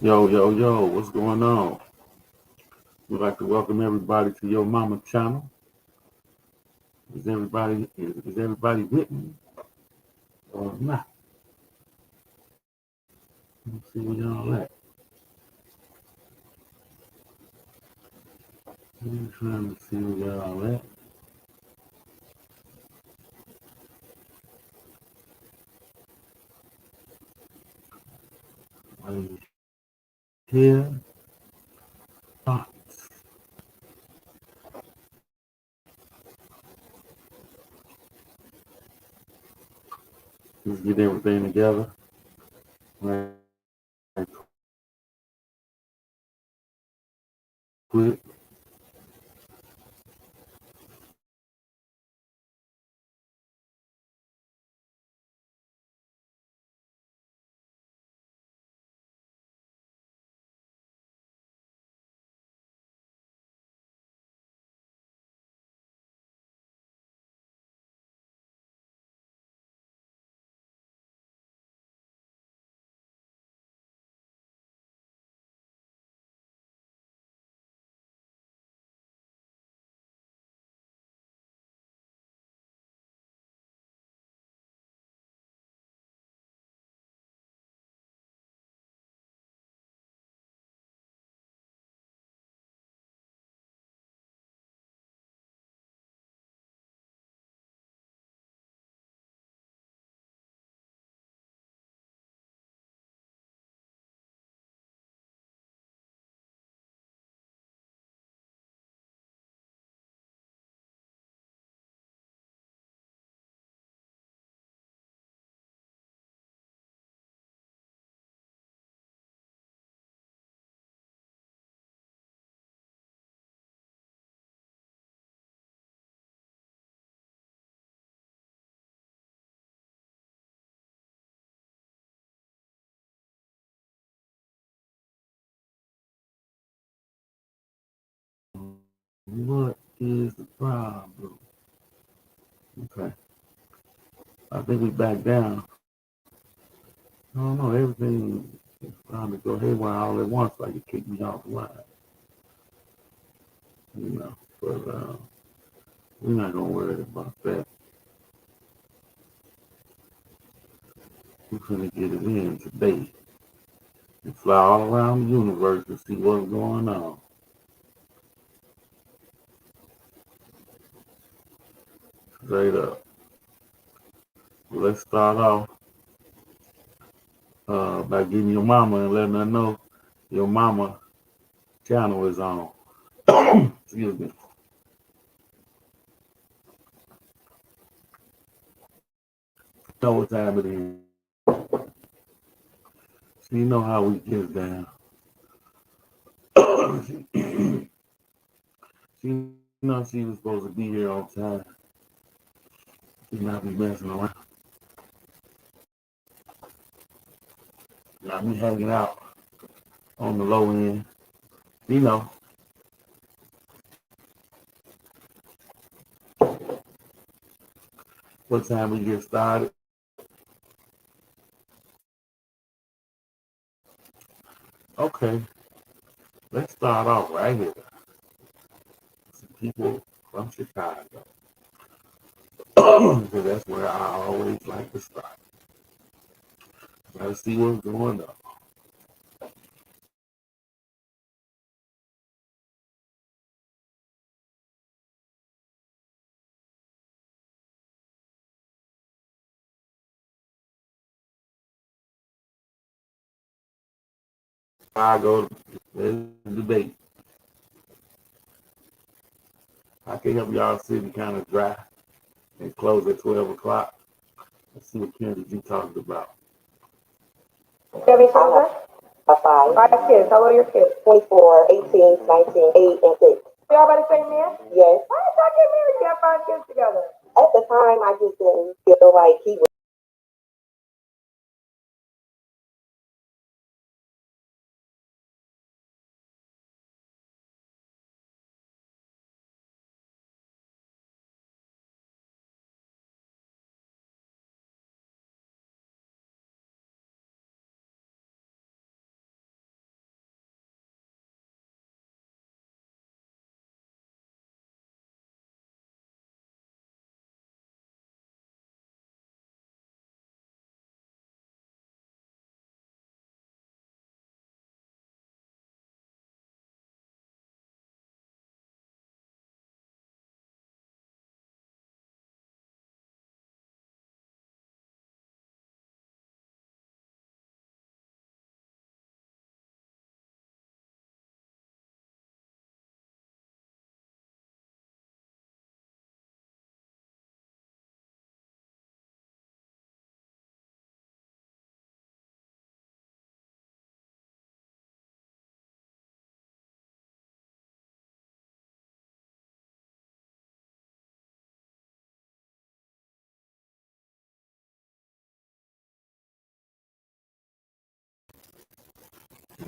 Yo, yo, yo, what's going on? We'd like to welcome everybody to your Momma Channel. Is everybody with me or not? Let's see where y'all at. I'm trying to see where y'all at. Are you here? Ah, let's get everything together. Right quick. What is the problem? Okay, I think we back down. I don't know, everything is trying to go haywire all at once, like it kicked me off the line, But we're not gonna worry about that. We're gonna get it in today and fly all around the universe to see what's going on. Straight up. Let's start off by getting your mama and letting her know your mama channel is on. Excuse me. Know what time it is. So you know how we get down. She know she was supposed to be here on time. She not be messing around. Not me hanging out on the low end. You know, what time we get started. Okay, let's start off right here. Some people from Chicago. Because that's where I always like to start. Let's see what's going on. Chicago, there's the debate. I can help y'all sitting kind of dry and close at 12 o'clock. Let's see what Kendra G talking about. Do you have any children? Five. Five kids. How old are your kids? 24, 18, 19, 8, and 6. We all by the same man? Yes. Why did y'all get married? You have five kids together. At the time, I just didn't feel like he was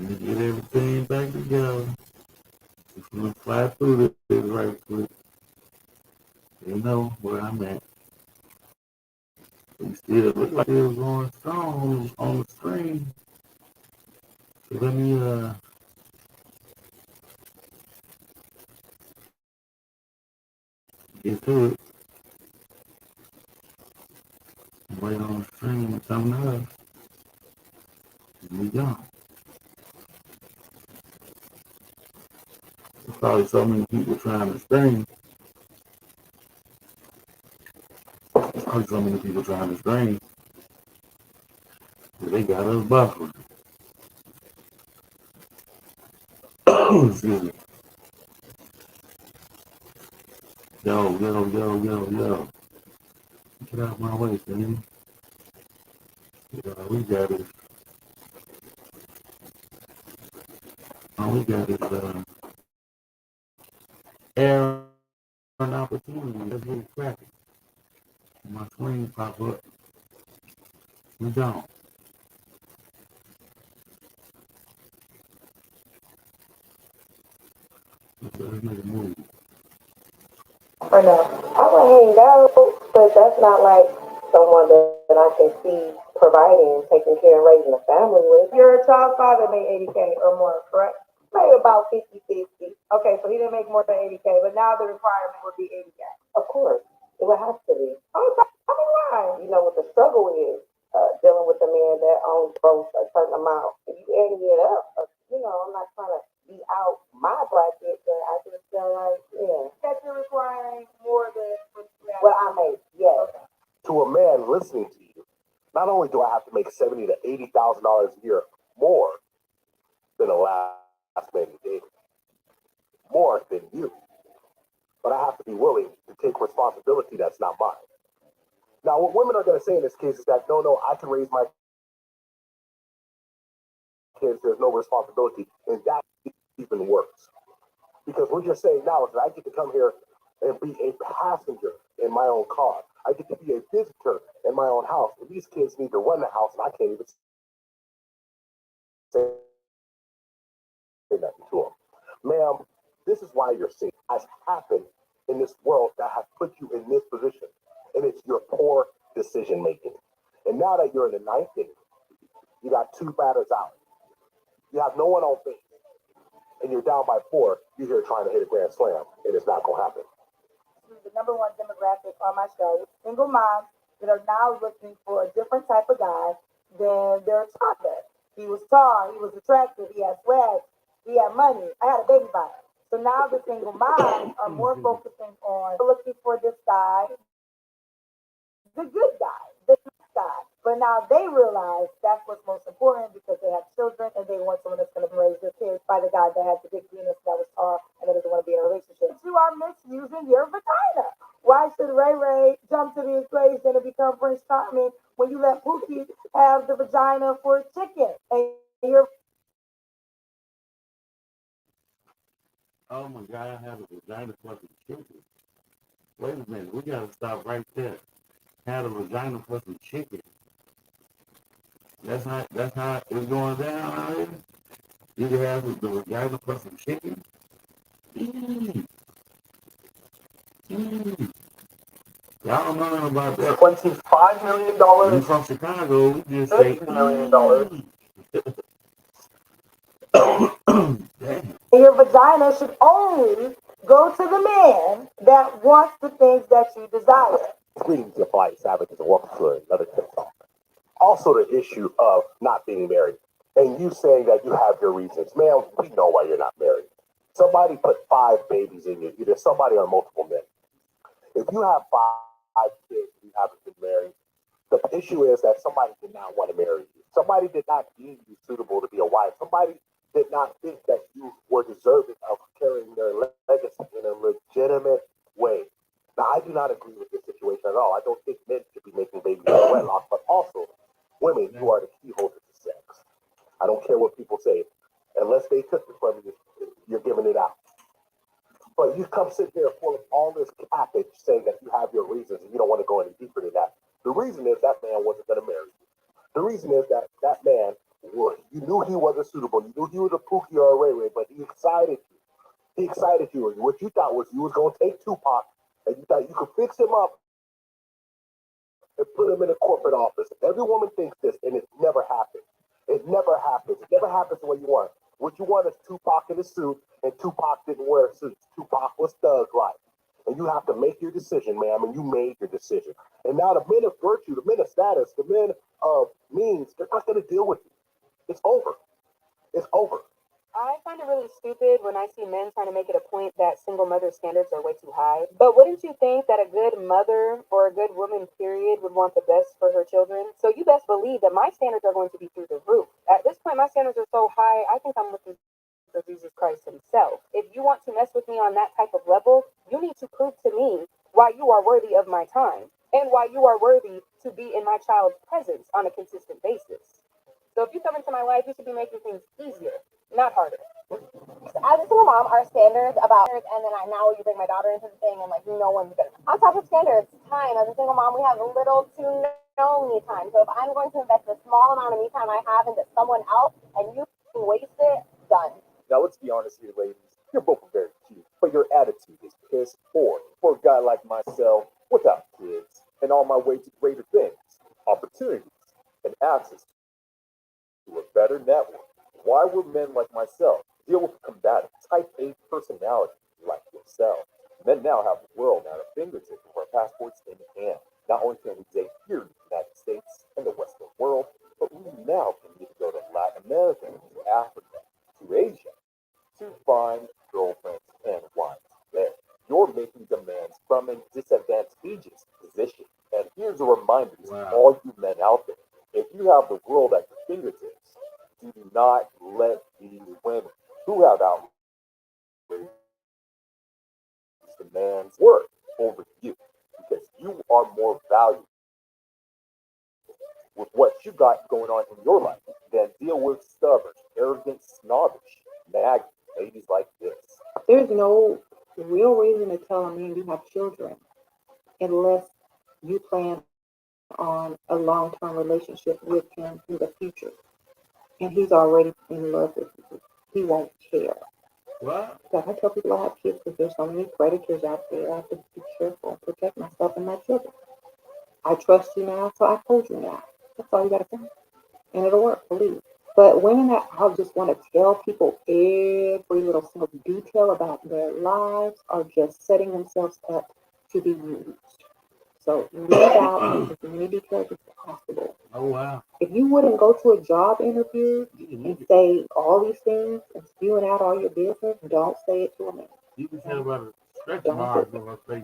me get everything back together. Just gonna fly through this right quick. They know where I'm at. We still look like it was going strong on the screen. So let me get to it. Right on the screen coming up. Here we go. There's probably so many people trying to stream. There's probably so many people trying to stream. They got us buffered. Excuse me. Yo. Get out my way, man. We got it. All we got is air and opportunity. That's really crappy. My screen pop up. We don't. Let's make a move. I know. I would hang out, but that's not like someone that I can see providing, taking care and raising a family with. Your child father made 80K or more, correct? Maybe about 50-50. Okay, so he didn't make more than 80K, but now the requirement would be 80K. Of course, it would have to be. Oh, tell me why. You know what the struggle is, dealing with a man that owns both a certain amount. If you adding it up, I'm not trying to be out my bracket, but I just feel like, yeah. That you're requiring more than what I make, yes. Okay. To a man listening to you, not only do I have to make $70,000 to $80,000 a year more than the last man you dated, more than you, but I have to be willing to take responsibility that's not mine. Now, what women are going to say in this case is that no, I can raise my kids. There's no responsibility, and that even worse. Because what you're saying now is that I get to come here and be a passenger in my own car. I get to be a visitor in my own house. And these kids need to run the house, and I can't even say nothing to them. Ma'am, this is why you're sick. Has happened in this world that has put you in this position, and it's your poor decision making. And now that you're in the ninth inning, you got two batters out. You have no one on base, and you're down by 4. You're here trying to hit a grand slam, and it's not going to happen. The number one demographic on my show, single moms that are now looking for a different type of guy than their father. He was tall, he was attractive, he had swag, he had money. I had a baby by him. So now the single moms are more focusing on looking for this guy, the good guy, the nice guy. But now they realize that's what's most important because they have children and they want someone that's going to raise their kids by the guy that has the big penis that was tall and that doesn't want to be in a relationship. You are misusing your vagina. Why should Ray Ray jump to the equation and become Prince Charming when you let Pookie have the vagina for chicken and you're Oh my God, I have a vagina fucking chicken. Wait a minute, we gotta stop right there. Had a vagina fucking chicken. That's how it's going down out here. You can have the vagina fucking chicken. Mm. Mm. Y'all don't know nothing about that. $25 million. You from Chicago, we just say $50 million. your vagina should only go to the man that wants the things that you desire. Greetings, your flight savages, and welcome to another tip talk. Also, the issue of not being married, and you saying that you have your reasons. Ma'am, we know why you're not married. Somebody put 5 babies in you, either somebody or multiple men. If you have 5 kids and you haven't been married, the issue is that somebody did not want to marry you. Somebody did not deem you suitable to be a wife. Somebody did not think that you were deserving of carrying their legacy in a legitimate way. Now, I do not agree with this situation at all. I don't think men should be making babies in wedlock, but also women who are the key holders of sex. I don't care what people say. Unless they took it from you, you're giving it out. But you come sit here full of all this cabbage saying that you have your reasons and you don't want to go any deeper than that. The reason is that man wasn't going to marry you. The reason is that that man you knew he wasn't suitable. You knew he was a Pookie or a Ray Ray, but he excited you. He excited you. And what you thought was you was going to take Tupac and you thought you could fix him up and put him in a corporate office. Every woman thinks this, and it never happens. It never happens. It never happens the way you want. What you want is Tupac in a suit, and Tupac didn't wear suits. Tupac was thug life. And you have to make your decision, ma'am, and you made your decision. And now the men of virtue, the men of status, the men of means, they're not going to deal with you. It's over. It's over. I find it really stupid when I see men trying to make it a point that single mother standards are way too high. But wouldn't you think that a good mother or a good woman, period, would want the best for her children? So you best believe that my standards are going to be through the roof. At this point, my standards are so high, I think I'm looking for Jesus Christ himself. If you want to mess with me on that type of level, you need to prove to me why you are worthy of my time and why you are worthy to be in my child's presence on a consistent basis. So if you come into my life, you should be making things easier, not harder. As a single mom, our standards about and then now you bring my daughter into the thing and like no one's gonna. On top of standards, time. As a single mom, we have little to no me time. So if I'm going to invest a small amount of me time I have into someone else and you can waste it, done. Now, let's be honest here, ladies. You're both very cute, but your attitude is piss poor for a guy like myself without kids and on my way to greater things, opportunities, and access to a better network. Why would men like myself deal with a combative type A personality like yourself? Men now have the world at our fingertips with our passports in hand. Not only can we date here in the United States and the Western world, but we now can even go to Latin America, to Africa, to Asia, to find girlfriends and wives there. You're making demands from a disadvantageous position. And here's a reminder to all you men out there. If you have the world at your fingertips, do not let these women who have outrageous demands work over you because you are more valuable with what you got going on in your life than deal with stubborn, arrogant, snobbish, nagging ladies like this. There's no real reason to tell a man you have children unless you plan on a long-term relationship with him in the future. And he's already in love with you. He won't care. What? So I tell people I have kids because there's so many predators out there. I have to be careful and protect myself and my children. I trust you now, so I told you now. That's all you gotta say. And it'll work, believe it. But women that I just want to tell people every little single detail about their lives are just setting themselves up to be used. So leave out as many details as possible. Oh, wow. If you wouldn't go to a job interview and say all these things and spewing out all your business, don't say it to a man. You can tell by the stretch marks on her face.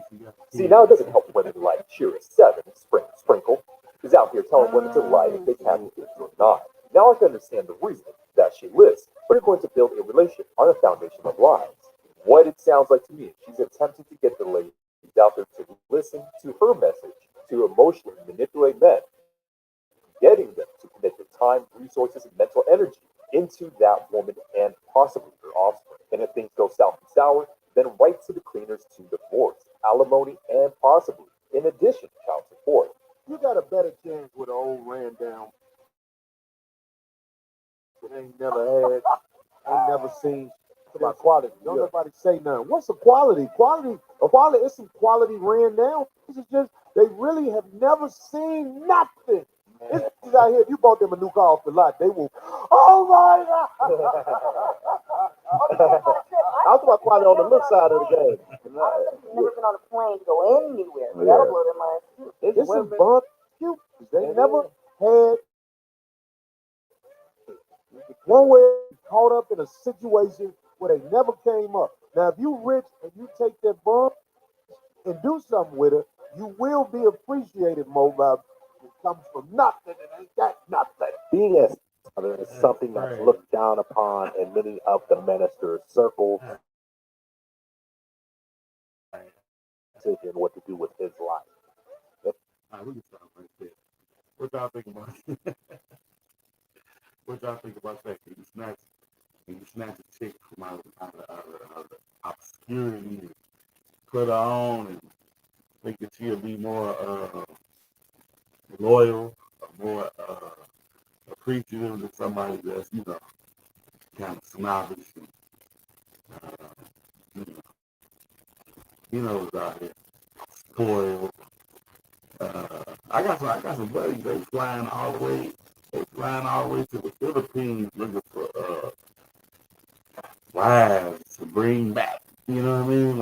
See, now it doesn't help women like Cheer 7, Sprinkle, is out here telling women to lie if they have kids or not. Now I can understand the reason that she lists, but you're going to build a relationship on a foundation of lies. What it sounds like to me, she's attempting to get the ladies out there to listen to her message, to emotionally manipulate men, getting them to commit their time, resources, and mental energy into that woman and possibly her offspring. And if things go south and sour, then right to the cleaners to divorce, alimony, and possibly, in addition, child support. You got a better chance with an old ran down that ain't never seen about quality. Don't nobody say nothing. What's the quality? Quality, it's some quality ran down. This is just, they really have never seen nothing. This is out here, if you bought them a new car off the lot, they will, oh my God. I was about quality on the left side of the game. I've never been on a plane to go anywhere. So that'll blow their mind. It's some bump cute. They never had one way caught up in a situation where they never came up. Now, if you rich and you take that bump and do something with it, you will be appreciated more by it comes from nothing and ain't got nothing. Being a father is something that's looked down upon in many of the ministers' circles. Decision what to do with his life. We can stop right there. What y'all think about it? What y'all think about that? Can you snatch a chick from out of obscurity and put her on and think that she'll be more loyal, more appreciative of somebody that's, kind of snobbish and, you know, is out here spoiled. I got some buddies. They flying all the way to the Philippines looking for wives to bring back. You know what I mean?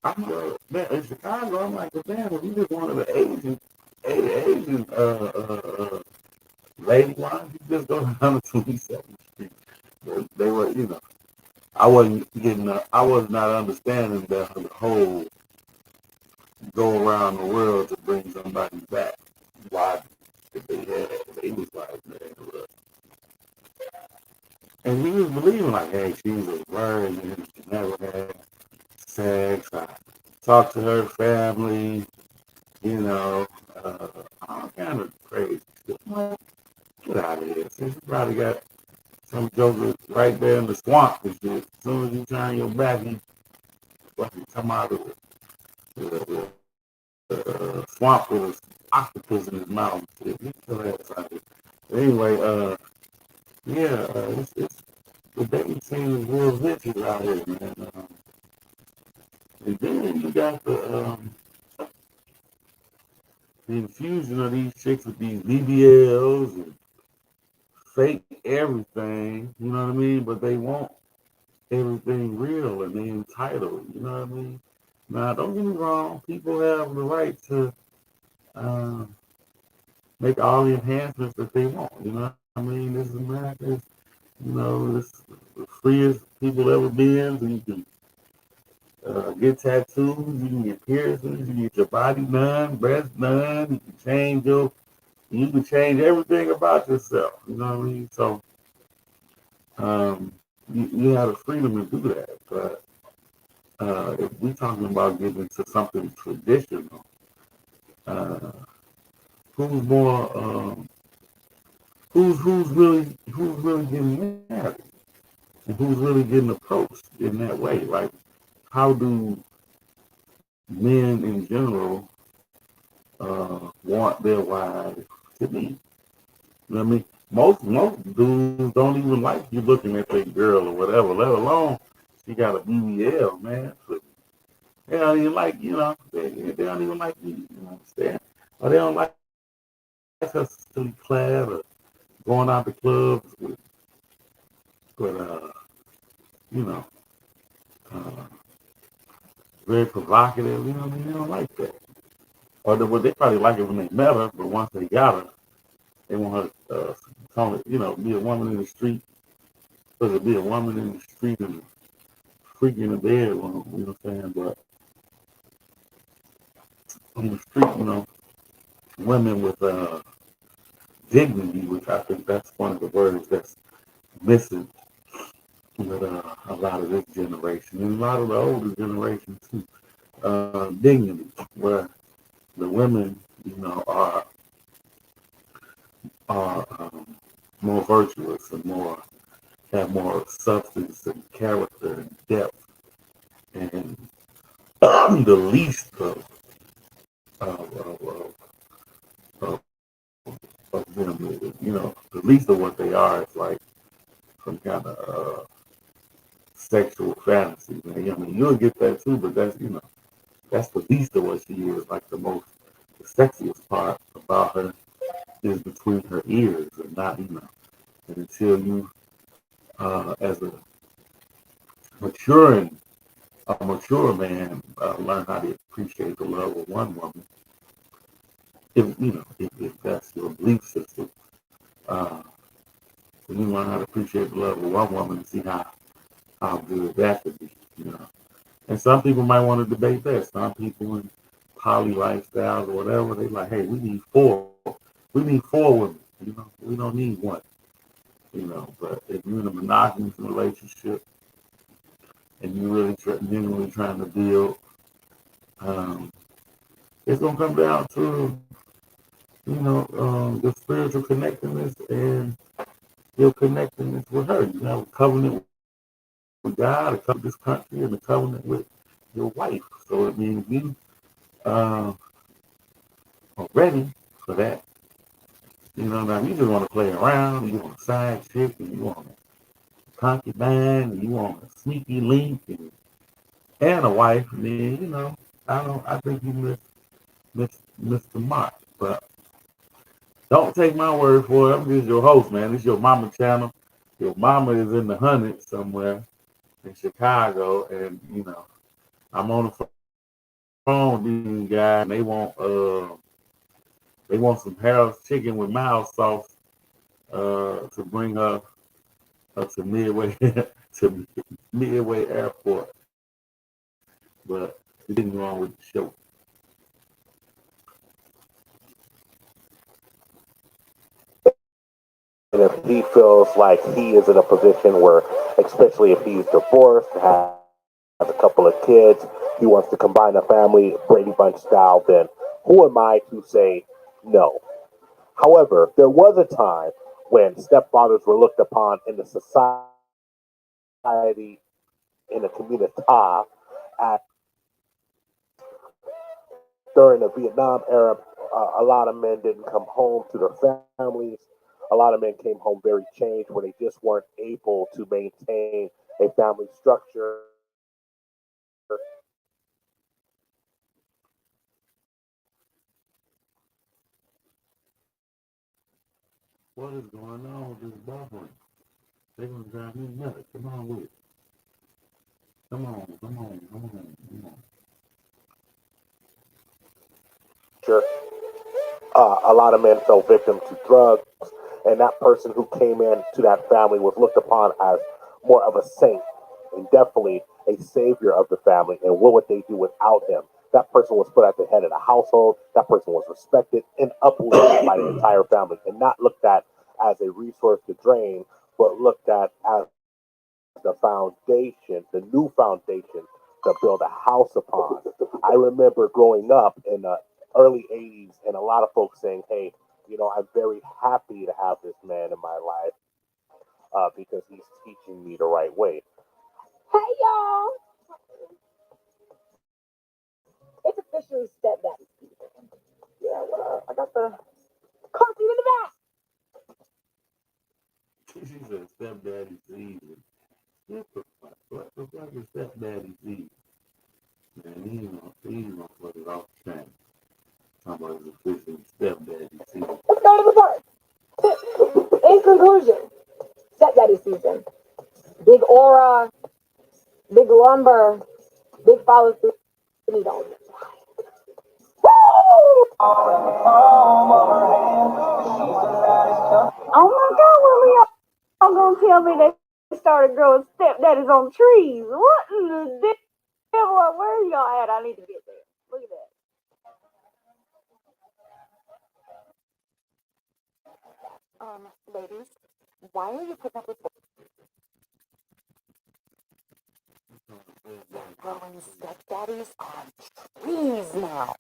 I'm man, in Chicago. I'm like, damn, if you just one of the Asian lady wives, you just go down to 22nd Street. They were, I was not understanding the whole go around the world to bring somebody back. Why did they had? They was like, man, look. And he was believing like, hey, she was a virgin, she never had sex. I talked to her family, you know, all kind of crazy stuff. Like, get out of here. Since you probably got some joker right there in the swamp and shit. As soon as you turn your back, he fucking come out of the swamp with an octopus in his mouth. Shit. Get your ass out of here. But anyway, it's the dating scene is real vintage out here, man. And then you got the infusion of these chicks with these BBLs and fake everything, you know what I mean? But they want everything real and they entitled, you know what I mean? Now, don't get me wrong, people have the right to make all the enhancements that they want, you know what I mean? This is America, this is the freest people ever been, so you can get tattoos, you can get piercings, you can get your body done, breasts done, you can change everything about yourself, you know what I mean? So, you have the freedom to do that, but if we're talking about getting into something traditional, uh, who's more, who's really getting married, and who's really getting approached in that way? Like, how do men in general want their wives to be? You know what I mean? Most dudes don't even like you looking at their girl or whatever, let alone she got a BBL, man. So they don't even like, they don't even like you, you understand? Or they don't like us to be clad or going out to clubs with you know, uh, very provocative, you know what I mean? They don't like that. Or they probably like it when they met her, but once they got her, they want her be a woman in the street. Supposed to be a woman in the street and a freak in the bedroom, you know what I'm saying? But on the street, women with dignity, which I think that's one of the words that's missing with a lot of this generation and a lot of the older generation too. Dignity, where the women, are more virtuous and have more substance and character and depth, and the least of, of, of, of them, the least of what they are is like some kind of sexual fantasy. Man. I mean, you'll get that too, but that's the least of what she is. Like the sexiest part about her is between her ears, and not, and until you, as maturing, a mature man, learn how to appreciate the love of one woman. If that's your belief system, uh, then you learn how to appreciate the love of one woman and see how good that could be. You know. And some people might want to debate that. Some people in poly lifestyles or whatever, they like, hey, we need four. We need four women. We don't need one. But if you're in a monogamous relationship and you're really genuinely trying to build, um, it's gonna come down to the spiritual connectedness and your connectedness with her. You have a covenant with God, a covenant with this country, and a covenant with your wife. So it means you are ready for that. You know, now you just want to play around, you want a side chick, and you want a concubine, and you want a sneaky link, and a wife, and then, I think you missed the mark. But don't take my word for it. I'm just your host, man. This is your Momma Channel. Your mama is in the hundreds somewhere in Chicago, and, I'm on the phone with these guys, and they want some Harold's chicken with mild sauce to bring her to Midway to Midway Airport. But it didn't wrong with the show. And if he feels like he is in a position where, especially if he's divorced, has a couple of kids, he wants to combine a family, Brady Bunch style, then who am I to say no? However, there was a time when stepfathers were looked upon in the society, in the community, as during the Vietnam era, a lot of men didn't come home to their families. A lot of men came home very changed where they just weren't able to maintain a family structure. What is going on with this buffering? They're gonna drive me nuts. Come on with it. Come on, come on, come on, come on. Sure. A lot of men fell victim to drugs, and that person who came in to that family was looked upon as more of a saint and definitely a savior of the family. And what would they do without him? That person was put at the head of the household. That person was respected and uplifted by the entire family, and not looked at as a resource to drain, but looked at as the foundation, the new foundation to build a house upon. I remember growing up in the early 80s and a lot of folks saying, hey, I'm very happy to have this man in my life because he's teaching me the right way. Hey, y'all. It's officially stepdaddy season. Yeah, well, I got the car seat in the back. She said stepdaddy season. What the fuck is stepdaddy season? Man, he ain't gonna put it off the chain. Talking about his official stepdaddy season. Let's go to the part. In conclusion, stepdaddy season. Big aura, big lumber, big follow through. You don't. Oh my God, when we all gonna tell me they started growing stepdaddies on trees? What in the devil? Where are y'all at? I need to get there. Look at that. Ladies, why are you putting up with growing stepdaddies on trees now?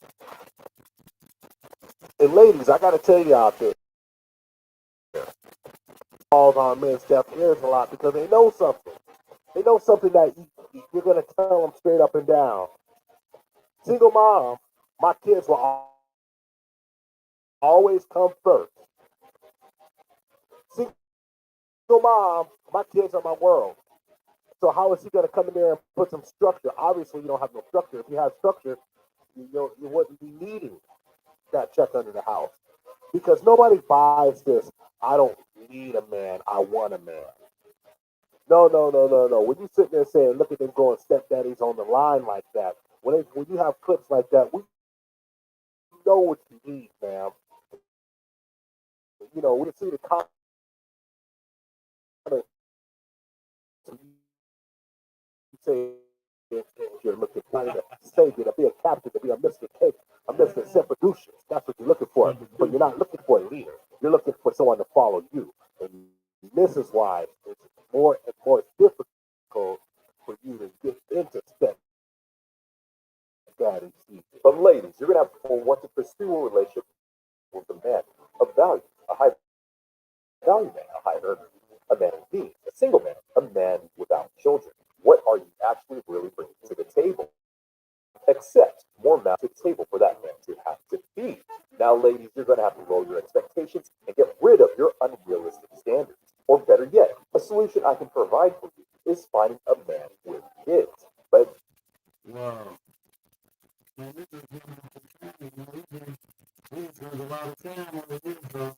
And ladies, I got to tell you out there, falls on men's deaf ears a lot because they know something. They know something that you're going to tell them straight up and down. Single mom, my kids will always come first. Single mom, my kids are my world. So how is she going to come in there and put some structure? Obviously, you don't have no structure. If you had structure, you wouldn't be needing that check under the house. Because nobody buys this, I don't need a man, I want a man. No, no, no, no, no. When you sit there saying, look at them going stepdaddies on the line like that, when you have clips like that, we know what you need, man. We see the comments. You say if you're looking for a savior, to be a captain, to be a Mr. Cake, a Mr. Sempadutius. That's what you're looking for. But you're not looking for a leader. You're looking for someone to follow you. And this is why it's more and more difficult for you to get into step daddy season. But ladies, you're gonna have to want to pursue a relationship with a man of value, a high value man, a high earner, a man indeed, a single man, a man without children. What are you actually really bringing to the table? accept more mouths to the table for that man to have to feed. Now, ladies, you're going to have to lower your expectations and get rid of your unrealistic standards. Or better yet, a solution I can provide for you is finding a man with kids. But wow, man, this is we spend a lot of time on this, so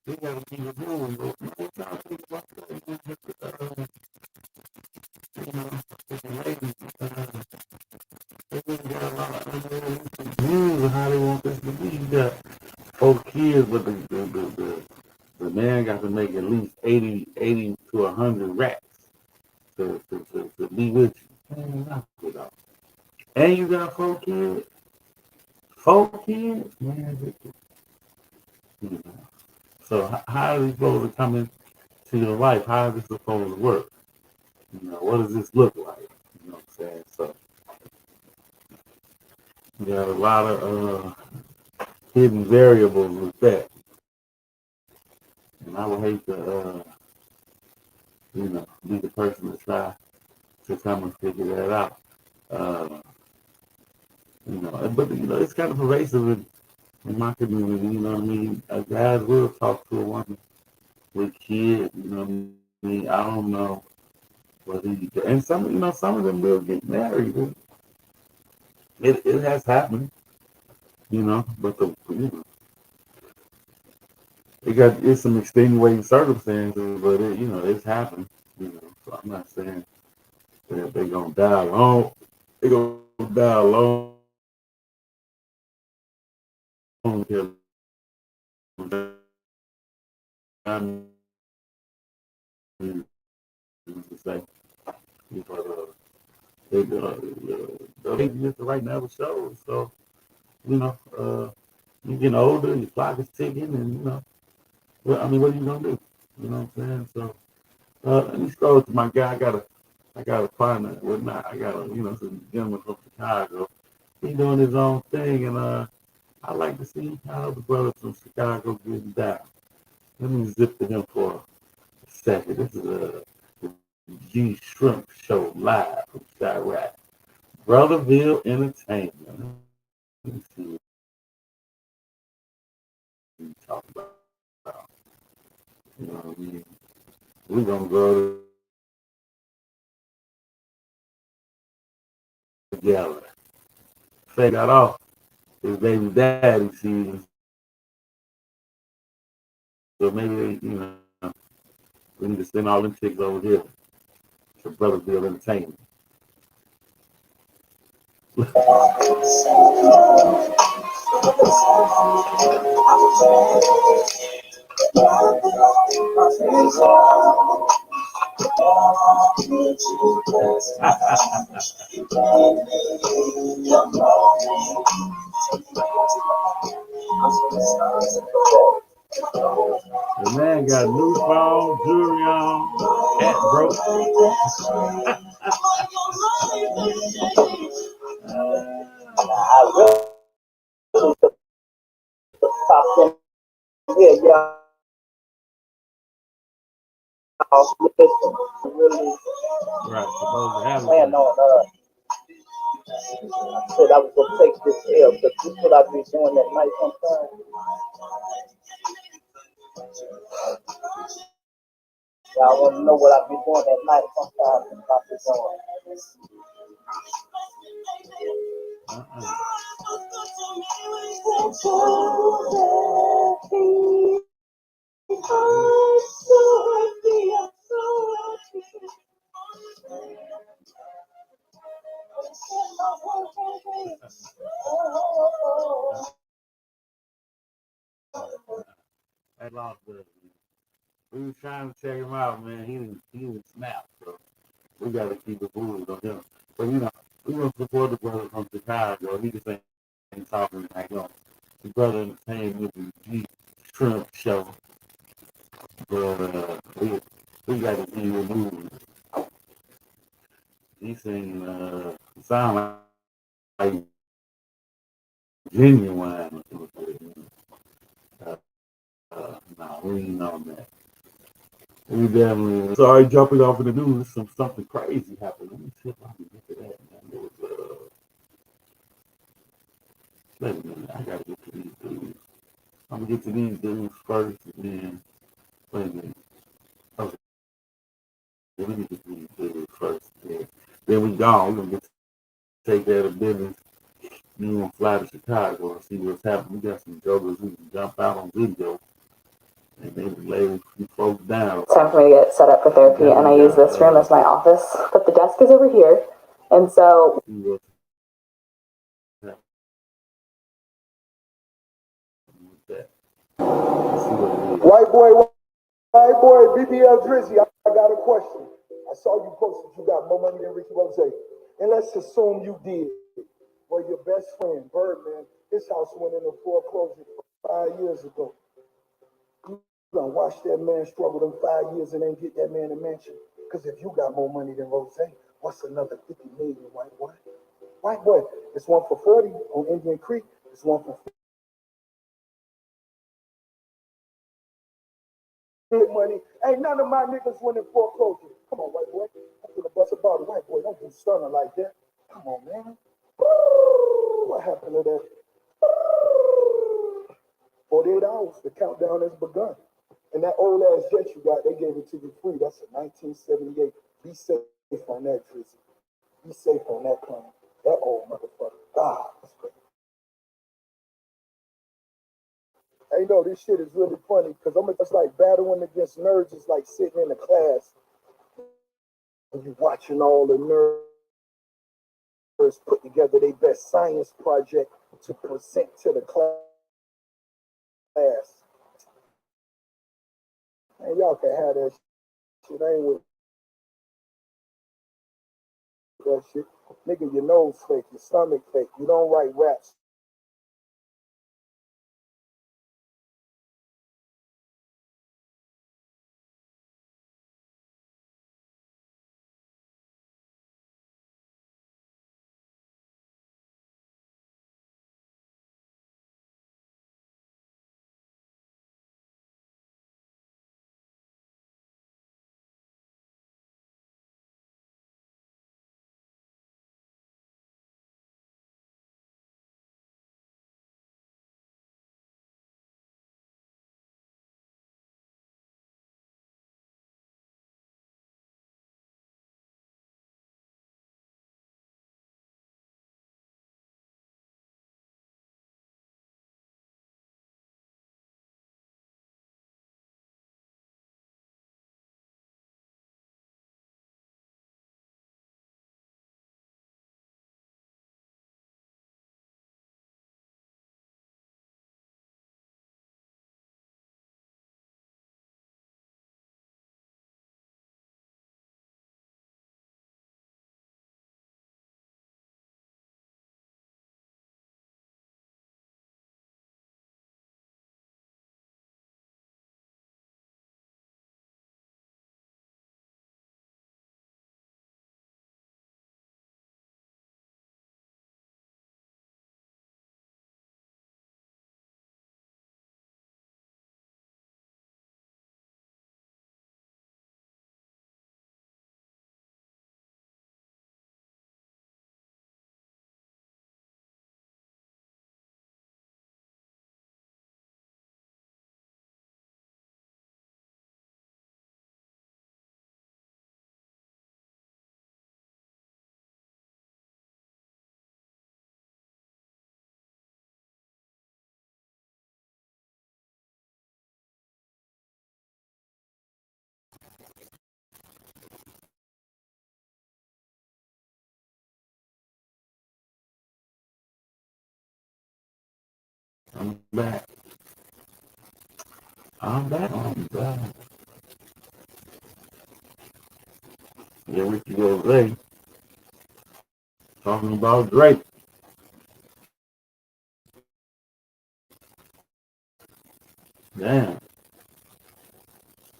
we gotta keep it moving. But what y'all think about that? You know, with the ladies, they just got a lot of unrealistic views of how they want this to be. You got 4 kids, but the man got to make at least 80 to 100 racks to be with you. Man, knock it off. And you got 4 kids? 4 kids? Man, you know. So how is this supposed to come into your life? How is this supposed to work? You know, what does this look like? You know what I'm saying? So you got a lot of hidden variables with that. And I would hate to, be the person to try to come and figure that out. Uh, but it's kind of pervasive in my community. You know what I mean? Guys will talk to a woman with kids. You know what I mean? I don't know what and some of them will get married. It has happened. But it's some extenuating circumstances, but it's happened. So I'm not saying that they're gonna die alone. They're gonna die alone. I mean, to say, they just right now the show. So you're getting older, your clock is ticking, and what are you gonna do? You know what I'm saying? So let me scroll to my guy. I got a partner. Well, not I got some gentleman from Chicago. He doing his own thing, and I like to see how the brothers from Chicago getting down. Let me zip to him for a second. This is a G Shrimp Show live from Chirac, Brotherville Entertainment. Let me see what we talk about. You know what I mean? We're gonna go together. Say got off his baby daddy season. So maybe we need to send all them chicks over here to Brotherville Entertainment. The man got new phone, jewelry on, cat broke. I really popped in here, y'all. Really Right, supposed to have plan it. on I said I was gonna take this L, but this is what I be doing at night sometimes. Y'all wanna know what I be doing at night sometimes? I be doing. That lost good. We was trying to check him out, man. He didn't snap, so we got to keep it moving on him. But we want to support the brother from Chicago. He just ain't talking like the brother entertained with the G Shrimp Show, but we got to keep it moving. He singing sound like genuine. No, we ain't on that. We definitely sorry jumping off in the news. Something crazy happened. Let me see if I can get to that. Man. wait a minute, I gotta get to these dudes. I'm gonna get to these dudes first, and then wait a minute. Okay, let me get to these dudes first. Then we gone. We're gonna get to take care of business. Then we're gonna fly to Chicago and see what's happening. We got some jokers who can jump out on video and maybe lay a few folks down. It's time for me to get set up for therapy, and I use this room as my office, but the desk is over here, and so. White boy, BBL Drizzy, I got a question. I saw you posted you got more money than Ricky Rose. And let's assume you did. Well, your best friend, Birdman, his house went into foreclosure 5 years ago. You gonna watch that man struggle them 5 years and then get that man a mansion? Because if you got more money than Rose, what's another 50 million, white boy? White boy, it's one for 40 on Indian Creek. It's one for money. Ain't none of my niggas went in foreclosure. Come on, white boy. I'm gonna bust about it. White boy, don't do stunner like that. Come on, man. What happened to that? 48 hours. The countdown has begun. And that old ass jet you got, they gave it to you free. That's a 1978. Be safe on that, Drizzy. Be safe on that plane. That old motherfucker. God, that's crazy. Hey, no, this shit is really funny because I'm just like battling against nerds. It's like sitting in a class and you watching all the nerds put together their best science project to present to the class. And y'all can have that shit. I ain't with that shit. Nigga, your nose fake, your stomach fake. You don't write raps. I'm back. I'm back. I'm back. Yeah, Ricky Rose talking about Drake. Damn.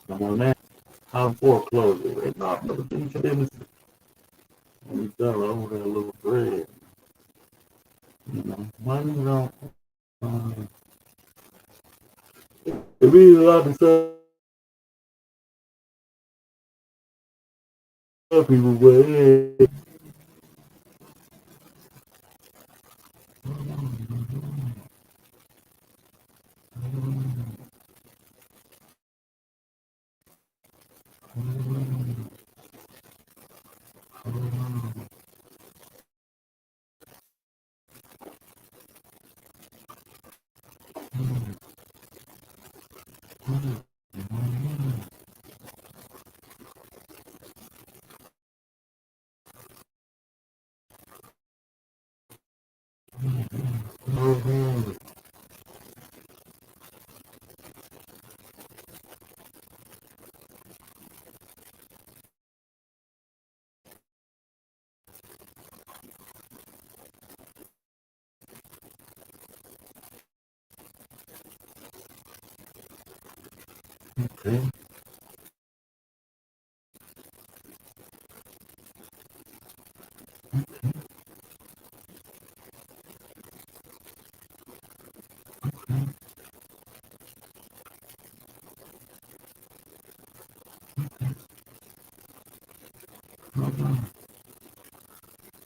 Come on now. How foreclosure right now? Brother, finish your business. When you tell her over that little bread, you know, money don't. It means a lot to some people, but yeah. Okay.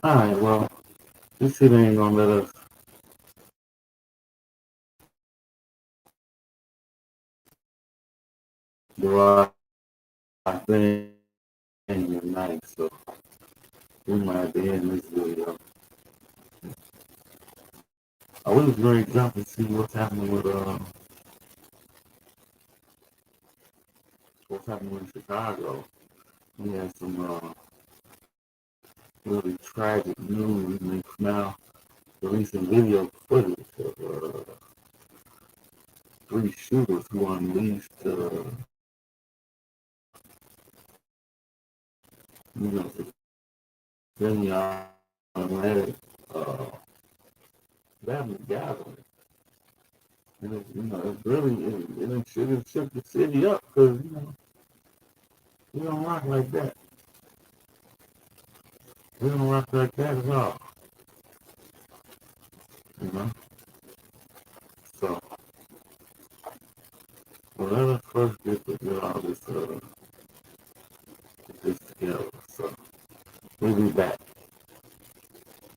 All right, well, this shit ain't gonna let us do our thing tonight, so we might have to end this video. I was very jump and see what's happening with in Chicago. We had some really tragic news, and it's now releasing video footage of 3 shooters who unleashed, civilian automatic family gathering. And it's really, it shook the city up because, we don't rock like that. We don't rock like that at all, you know? So, well, let us first get all this together. So, we'll be back.